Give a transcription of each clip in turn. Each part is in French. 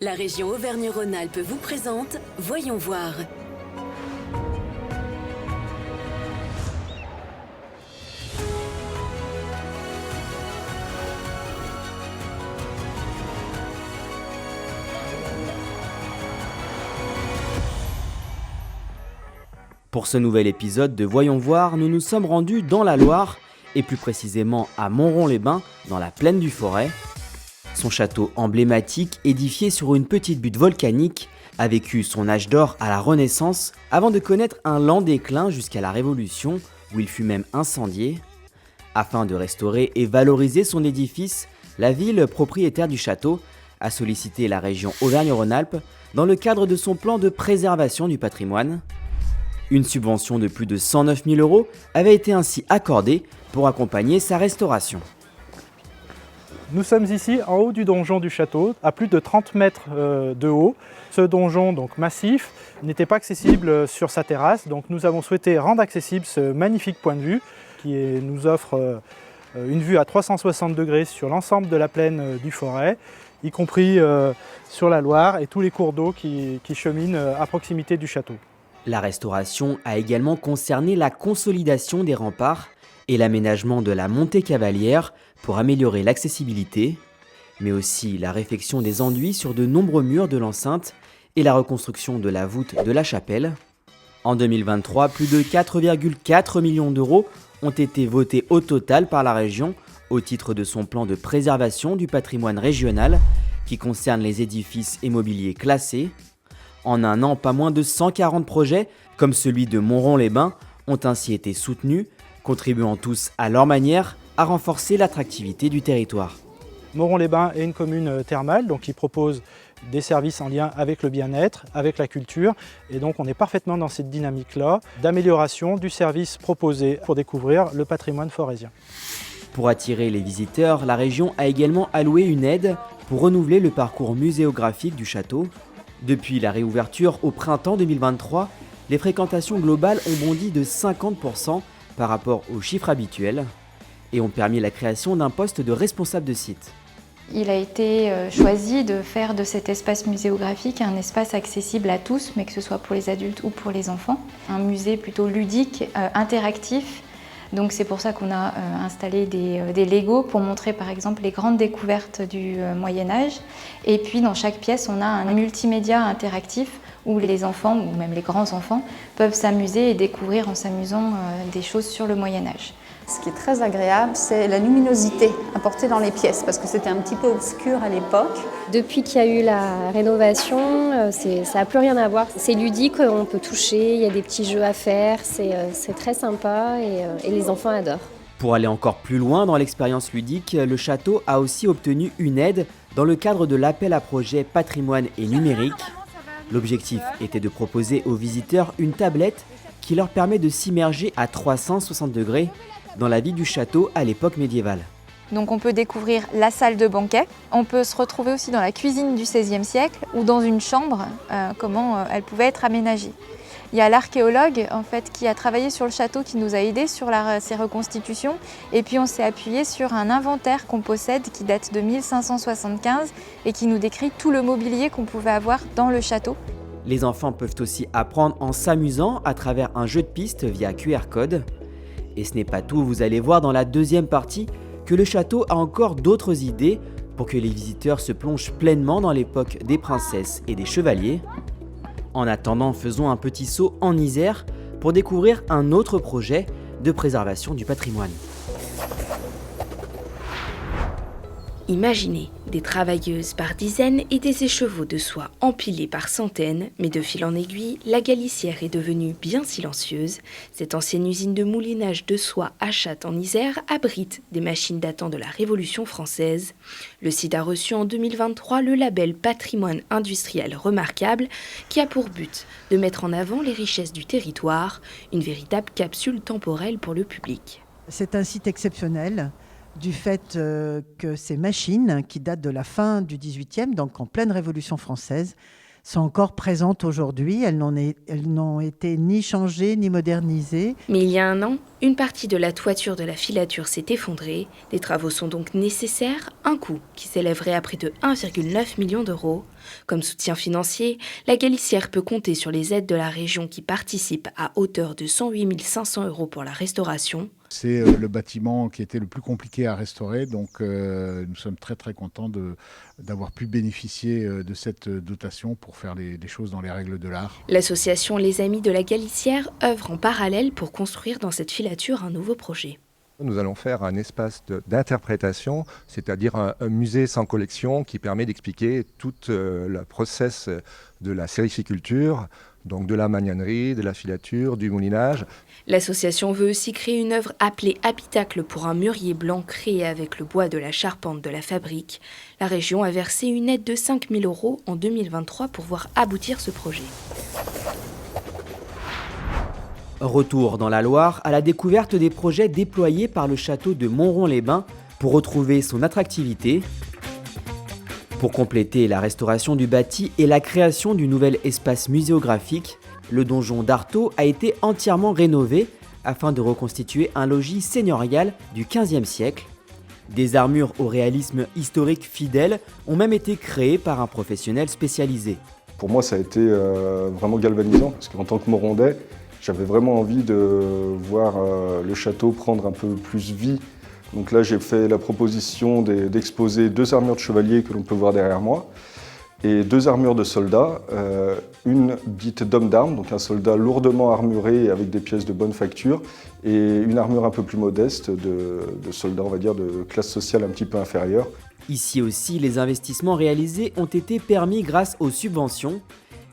La région Auvergne-Rhône-Alpes vous présente Voyons voir. Pour ce nouvel épisode de Voyons voir, nous nous sommes rendus dans la Loire, et plus précisément à Montrond-les-Bains, dans la plaine du Forez. Son château emblématique, édifié sur une petite butte volcanique, a vécu son âge d'or à la Renaissance, avant de connaître un lent déclin jusqu'à la Révolution, où il fut même incendié. Afin de restaurer et valoriser son édifice, la ville propriétaire du château a sollicité la région Auvergne-Rhône-Alpes dans le cadre de son plan de préservation du patrimoine. Une subvention de plus de 109 000 € avait été ainsi accordée pour accompagner sa restauration. Nous sommes ici en haut du donjon du château, à plus de 30 mètres de haut. Ce donjon donc massif n'était pas accessible sur sa terrasse, donc nous avons souhaité rendre accessible ce magnifique point de vue qui nous offre une vue à 360 degrés sur l'ensemble de la plaine du Forez, y compris sur la Loire et tous les cours d'eau qui cheminent à proximité du château. La restauration a également concerné la consolidation des remparts et l'aménagement de la montée cavalière pour améliorer l'accessibilité, mais aussi la réfection des enduits sur de nombreux murs de l'enceinte et la reconstruction de la voûte de la chapelle. En 2023, plus de 4,4 millions d'euros ont été votés au total par la région au titre de son plan de préservation du patrimoine régional qui concerne les édifices et mobiliers classés. En un an, pas moins de 140 projets, comme celui de Montrond-les-Bains, ont ainsi été soutenus, contribuant tous à leur manière à renforcer l'attractivité du territoire. Montrond-les-Bains est une commune thermale, donc qui propose des services en lien avec le bien-être, avec la culture, et donc on est parfaitement dans cette dynamique-là d'amélioration du service proposé pour découvrir le patrimoine forésien. Pour attirer les visiteurs, la région a également alloué une aide pour renouveler le parcours muséographique du château. Depuis la réouverture au printemps 2023, les fréquentations globales ont bondi de 50% par rapport aux chiffres habituels et ont permis la création d'un poste de responsable de site. Il a été choisi de faire de cet espace muséographique un espace accessible à tous, mais que ce soit pour les adultes ou pour les enfants. Un musée plutôt ludique, interactif. Donc c'est pour ça qu'on a installé des Legos pour montrer par exemple les grandes découvertes du Moyen-Âge. Et puis dans chaque pièce, on a un multimédia interactif où les enfants, ou même les grands-enfants, peuvent s'amuser et découvrir en s'amusant des choses sur le Moyen-Âge. Ce qui est très agréable, c'est la luminosité apportée dans les pièces, parce que c'était un petit peu obscur à l'époque. Depuis qu'il y a eu la rénovation, ça n'a plus rien à voir. C'est ludique, on peut toucher, il y a des petits jeux à faire, c'est très sympa et les enfants adorent. Pour aller encore plus loin dans l'expérience ludique, le château a aussi obtenu une aide dans le cadre de l'appel à projet patrimoine et numérique. L'objectif était de proposer aux visiteurs une tablette qui leur permet de s'immerger à 360 degrés dans la vie du château à l'époque médiévale. Donc on peut découvrir la salle de banquet, on peut se retrouver aussi dans la cuisine du XVIe siècle ou dans une chambre, comment elle pouvait être aménagée. Il y a l'archéologue en fait, qui a travaillé sur le château qui nous a aidés sur ces reconstitutions et puis on s'est appuyé sur un inventaire qu'on possède qui date de 1575 et qui nous décrit tout le mobilier qu'on pouvait avoir dans le château. Les enfants peuvent aussi apprendre en s'amusant à travers un jeu de piste via QR code. Et ce n'est pas tout, vous allez voir dans la deuxième partie que le château a encore d'autres idées pour que les visiteurs se plongent pleinement dans l'époque des princesses et des chevaliers. En attendant, faisons un petit saut en Isère pour découvrir un autre projet de préservation du patrimoine. Imaginez des travailleuses par dizaines et des écheveaux de soie empilés par centaines, mais de fil en aiguille, la Galicière est devenue bien silencieuse. Cette ancienne usine de moulinage de soie à Chatte en Isère abrite des machines datant de la Révolution française. Le site a reçu en 2023 le label Patrimoine industriel remarquable qui a pour but de mettre en avant les richesses du territoire, une véritable capsule temporelle pour le public. C'est un site exceptionnel du fait que ces machines, qui datent de la fin du XVIIIe, donc en pleine Révolution française, sont encore présentes aujourd'hui. Elles n'ont été ni changées ni modernisées. Mais il y a un an, une partie de la toiture de la filature s'est effondrée. Des travaux sont donc nécessaires, un coût qui s'élèverait à près de 1,9 million d'euros. Comme soutien financier, la Galissière peut compter sur les aides de la région qui participent à hauteur de 108 500 € pour la restauration. C'est le bâtiment qui était le plus compliqué à restaurer, donc nous sommes très très contents d'avoir pu bénéficier de cette dotation pour faire les choses dans les règles de l'art. L'association Les Amis de la Galissière œuvre en parallèle pour construire dans cette filature un nouveau projet. Nous allons faire un espace d'interprétation, c'est-à-dire un musée sans collection qui permet d'expliquer toute la process de la sérificulture, donc de la magnanerie, de la filature, du moulinage. L'association veut aussi créer une œuvre appelée Habitacle pour un mûrier blanc créé avec le bois de la charpente de la fabrique. La région a versé une aide de 5 000 € en 2023 pour voir aboutir ce projet. Retour dans la Loire à la découverte des projets déployés par le château de Montrond-les-Bains pour retrouver son attractivité. Pour compléter la restauration du bâti et la création du nouvel espace muséographique, le donjon d'Artaud a été entièrement rénové afin de reconstituer un logis seigneurial du XVe siècle. Des armures au réalisme historique fidèle ont même été créées par un professionnel spécialisé. Pour moi, ça a été vraiment galvanisant parce qu'en tant que Morondais, j'avais vraiment envie de voir le château prendre un peu plus vie. Donc là, j'ai fait la proposition d'exposer 2 armures de chevalier que l'on peut voir derrière moi et 2 armures de soldats, une dite d'homme d'armes, donc un soldat lourdement armuré avec des pièces de bonne facture, et une armure un peu plus modeste de soldats, on va dire, de classe sociale un petit peu inférieure. Ici aussi, les investissements réalisés ont été permis grâce aux subventions.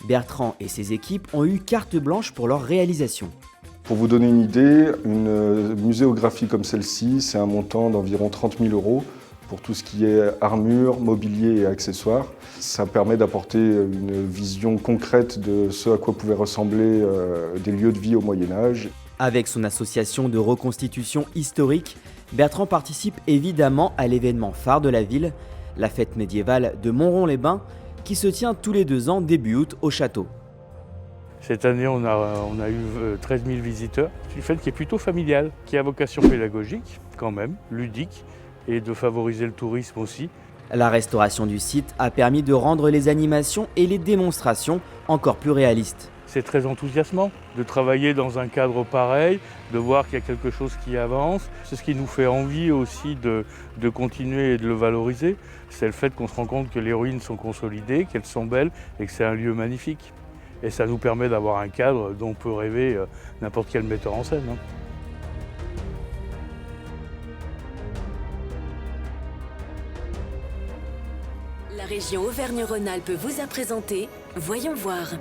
Bertrand et ses équipes ont eu carte blanche pour leur réalisation. Pour vous donner une idée, une muséographie comme celle-ci, c'est un montant d'environ 30 000 € pour tout ce qui est armure, mobilier et accessoires. Ça permet d'apporter une vision concrète de ce à quoi pouvaient ressembler des lieux de vie au Moyen-Âge. Avec son association de reconstitution historique, Bertrand participe évidemment à l'événement phare de la ville, la fête médiévale de Montrond-les-Bains, qui se tient tous les 2 ans début août au château. Cette année, on a eu 13 000 visiteurs. C'est une fête qui est plutôt familiale, qui a vocation pédagogique quand même, ludique, et de favoriser le tourisme aussi. La restauration du site a permis de rendre les animations et les démonstrations encore plus réalistes. C'est très enthousiasmant de travailler dans un cadre pareil, de voir qu'il y a quelque chose qui avance. C'est ce qui nous fait envie aussi de continuer et de le valoriser. C'est le fait qu'on se rend compte que les ruines sont consolidées, qu'elles sont belles et que c'est un lieu magnifique. Et ça nous permet d'avoir un cadre dont peut rêver n'importe quel metteur en scène. La région Auvergne-Rhône-Alpes vous a présenté Voyons voir.